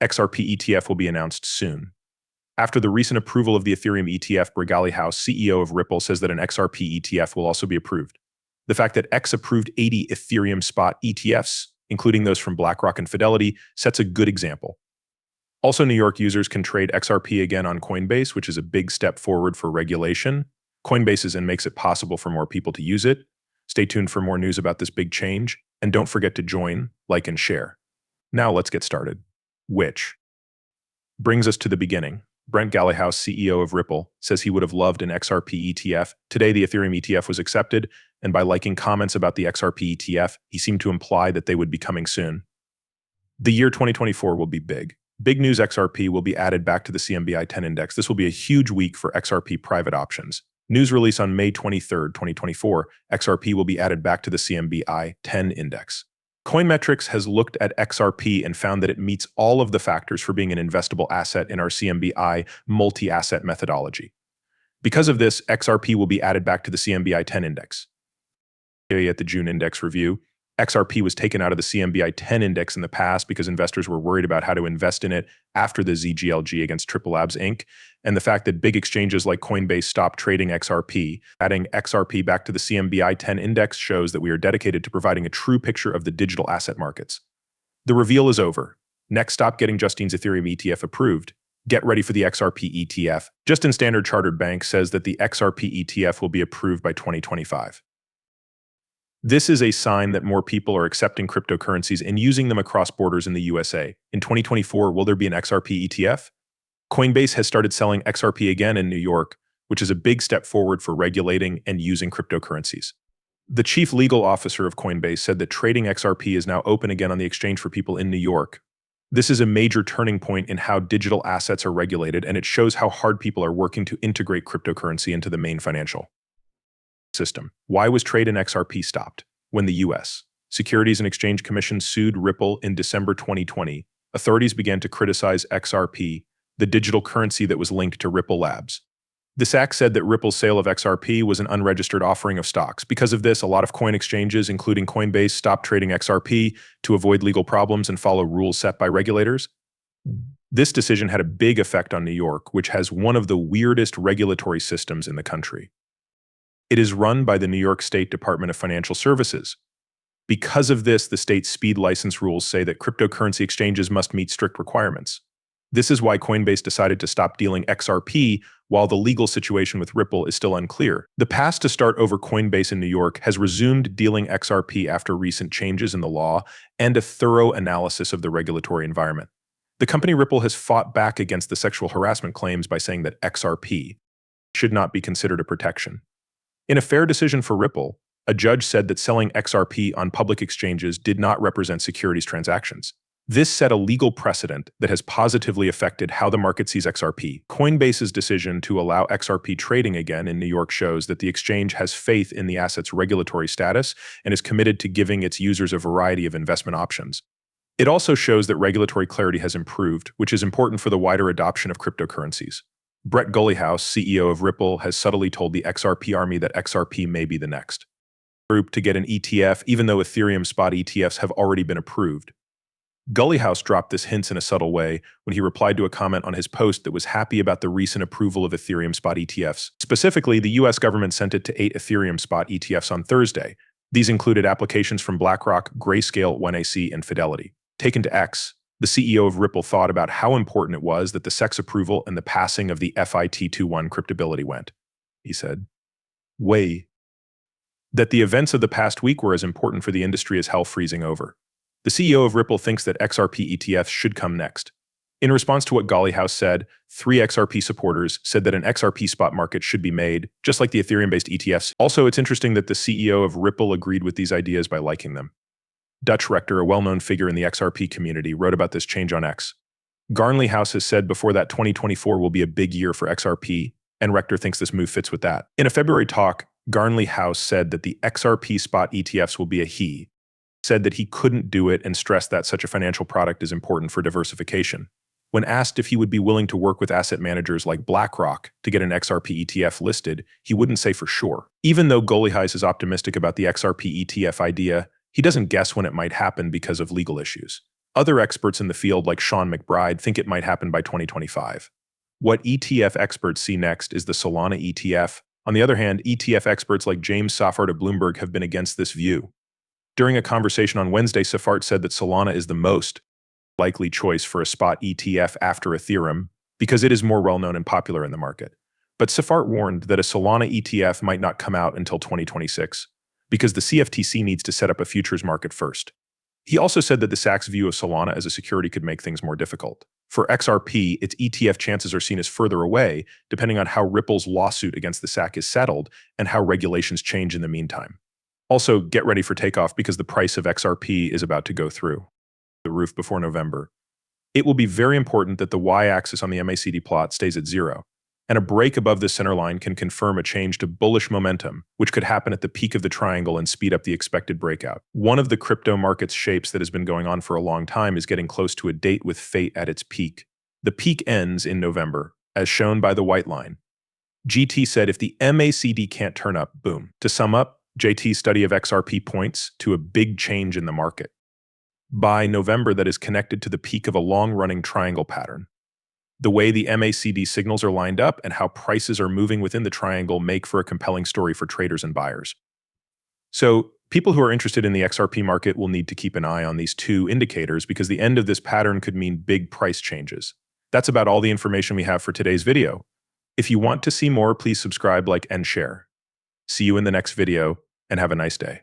XRP ETF will be announced soon. After the recent approval of the Ethereum ETF, Brigali House, CEO of Ripple, says that an XRP ETF will also be approved. The fact that X approved 80 Ethereum spot ETFs, including those from BlackRock and Fidelity, sets a good example. Also, New York users can trade XRP again on Coinbase, which is a big step forward for regulation. Coinbase is in makes it possible for more people to use it. Stay tuned for more news about this big change, and don't forget to join, like, and share. Now let's get started. Which brings us to the beginning. Brent Gallihouse, CEO of Ripple, says he would have loved an XRP ETF. Today, the Ethereum ETF was accepted, and by liking comments about the XRP ETF, he seemed to imply that they would be coming soon. The year 2024 will be big. Big news: XRP will be added back to the CMBI 10 index. This will be a huge week for XRP private options. News release on May 23, 2024, XRP will be added back to the CMBI 10 index. Coinmetrics has looked at XRP and found that it meets all of the factors for being an investable asset in our CMBI multi-asset methodology. Because of this, XRP will be added back to the CMBI 10 index. At the June index review, XRP was taken out of the CMBI 10 index in the past because investors were worried about how to invest in it after the ZGLG against Triple Labs Inc. and the fact that big exchanges like Coinbase stopped trading XRP. Adding XRP back to the CMBI 10 index shows that we are dedicated to providing a true picture of the digital asset markets. The reveal is over. Next stop, getting Justine's Ethereum ETF approved. Get ready for the XRP ETF. Justin Standard Chartered Bank says that the XRP ETF will be approved by 2025. This is a sign that more people are accepting cryptocurrencies and using them across borders in the USA. In 2024, will there be an XRP ETF? Coinbase has started selling XRP again in New York, which is a big step forward for regulating and using cryptocurrencies. The chief legal officer of Coinbase said that trading XRP is now open again on the exchange for people in New York. This is a major turning point in how digital assets are regulated, and it shows how hard people are working to integrate cryptocurrency into the main financial system. Why was trade in XRP stopped? When the U.S. Securities and Exchange Commission sued Ripple in December 2020, authorities began to criticize XRP, the digital currency that was linked to Ripple Labs. This act said that Ripple's sale of XRP was an unregistered offering of stocks. Because of this, a lot of coin exchanges, including Coinbase, stopped trading XRP to avoid legal problems and follow rules set by regulators. This decision had a big effect on New York, which has one of the weirdest regulatory systems in the country. It is run by the New York State Department of Financial Services. Because of this, the state's speed license rules say that cryptocurrency exchanges must meet strict requirements. This is why Coinbase decided to stop dealing XRP while the legal situation with Ripple is still unclear. The path to start over Coinbase in New York has resumed dealing XRP after recent changes in the law and a thorough analysis of the regulatory environment. The company Ripple has fought back against the sexual harassment claims by saying that XRP should not be considered a protection. In a fair decision for Ripple, a judge said that selling XRP on public exchanges did not represent securities transactions. This set a legal precedent that has positively affected how the market sees XRP. Coinbase's decision to allow XRP trading again in New York shows that the exchange has faith in the asset's regulatory status and is committed to giving its users a variety of investment options. It also shows that regulatory clarity has improved, which is important for the wider adoption of cryptocurrencies. Brett Gallihouse, CEO of Ripple, has subtly told the XRP army that XRP may be the next group to get an ETF, even though Ethereum spot ETFs have already been approved. Gallihouse dropped this hint in a subtle way when he replied to a comment on his post that was happy about the recent approval of Ethereum spot ETFs. Specifically, the US government sent it to 8 Ethereum spot ETFs on Thursday. These included applications from BlackRock, Grayscale, 1AC, and Fidelity. Taken to X, the CEO of Ripple thought about how important it was that the SEC approval and the passing of the FIT21 cryptability went. He said, that the events of the past week were as important for the industry as hell freezing over. The CEO of Ripple thinks that XRP ETFs should come next. In response to what Gallihouse said, 3 XRP supporters said that an XRP spot market should be made, just like the Ethereum-based ETFs. Also, it's interesting that the CEO of Ripple agreed with these ideas by liking them. Dutch Rector, a well-known figure in the XRP community, wrote about this change on X. Garnley House has said before that 2024 will be a big year for XRP, and Rector thinks this move fits with that. In a February talk, Garnley House said that the XRP spot ETFs will be a he. Said that he couldn't do it and stressed that such a financial product is important for diversification. When asked if he would be willing to work with asset managers like BlackRock to get an XRP ETF listed, he wouldn't say for sure. Even though Gallihouse is optimistic about the XRP ETF idea, he doesn't guess when it might happen because of legal issues. Other experts in the field, like Sean McBride, think it might happen by 2025. What ETF experts see next is the Solana ETF. On the other hand, ETF experts like James Safart of Bloomberg have been against this view. During a conversation on Wednesday, Safart said that Solana is the most likely choice for a spot ETF after Ethereum because it is more well-known and popular in the market. But Safart warned that a Solana ETF might not come out until 2026 because the CFTC needs to set up a futures market first. He also said that the SAC's view of Solana as a security could make things more difficult. For XRP, its ETF chances are seen as further away, depending on how Ripple's lawsuit against the SAC is settled and how regulations change in the meantime. Also, get ready for takeoff because the price of XRP is about to go through the roof before November. It will be very important that the y-axis on the MACD plot stays at 0, and a break above this center line can confirm a change to bullish momentum, which could happen at the peak of the triangle and speed up the expected breakout. One of the crypto market's shapes that has been going on for a long time is getting close to a date with fate at its peak. The peak ends in November, as shown by the white line. GT said if the MACD can't turn up, boom. To sum up, JT's study of XRP points to a big change in the market by November that is connected to the peak of a long-running triangle pattern. The way the MACD signals are lined up and how prices are moving within the triangle make for a compelling story for traders and buyers. So, people who are interested in the XRP market will need to keep an eye on these two indicators because the end of this pattern could mean big price changes. That's about all the information we have for today's video. If you want to see more, please subscribe, like, and share. See you in the next video, and have a nice day.